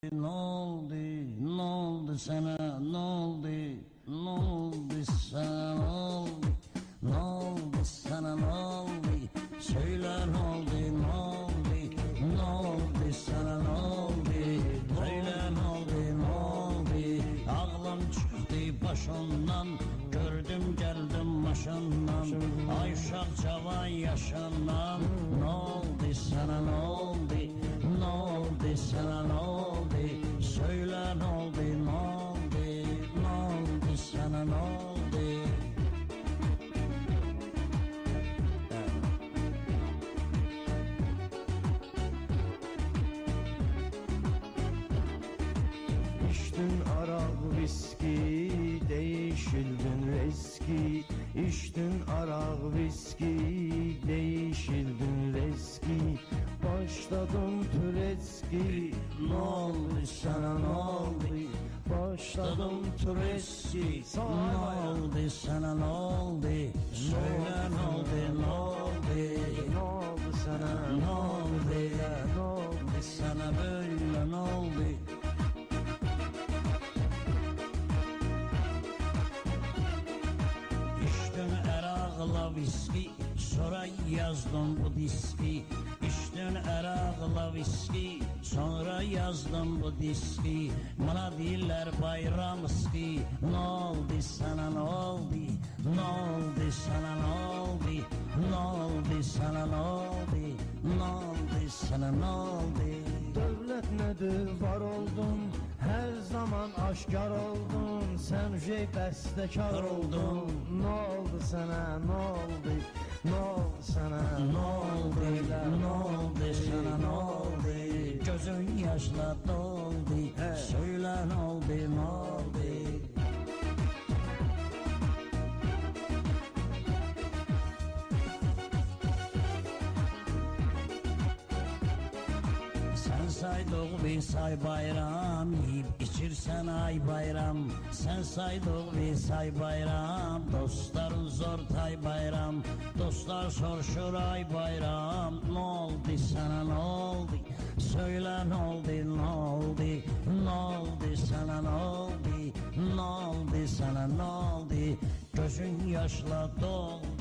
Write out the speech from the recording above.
Ne oldu, ne oldu sana, ne oldu, ne oldu sana, ne oldu, ne oldu sana, ne oldu, söyle ne oldu, ne oldu, ne oldu sana, ne oldu, söyle ne oldu, ne oldu, ağlam çıktı başımdan, gördüm geldim maşından, ay uşak cavan yaşanan, ne oldu sana, ne oldu, ne oldu sana, ne oldu, söyle ne oldu, ne oldu, ne oldu sana, ne oldu? İçtin arak viski, değişildin eski. İçtin arak viski, değişildin eski. Başladım Türeski, Ne oldu sana, ne oldu? başladım Türeski. Ne oldu sana, ne oldu? Söyle ne oldu, ne oldu? Ne oldu sana, Ne oldu, ne oldu? sana böyle ne oldu? İçtin erakla viski, sonra yazdım bu diski. İçtin erakla viski, sonra yazdım bu diski. Bana diller bayram iski. Ne oldu sana, ne oldu? Ne oldu sana, ne oldu? Ne oldu sana, ne oldu? Ne oldu sana, ne oldu? Devlet nedir var oldun, her zaman aşkar oldun. Sen bestekar oldun. Ne oldu sana, ne oldu? Ne oldu sana, Ne oldu, ne oldu sana, ne oldu? Gözün yaşla doldu, söyle ne oldu, ne oldu? Sen saydık bir say bayram, yiyip içirsen ay bayram. Sen saydık bir say bayram, dostların zor tay bayram. Dostlar soruşur ay bayram. Ne oldu sana, ne oldu? Söyle ne oldu, ne oldu? Ne oldu sana, ne oldu? Ne oldu sana, ne oldu? Gözün yaşla doldu.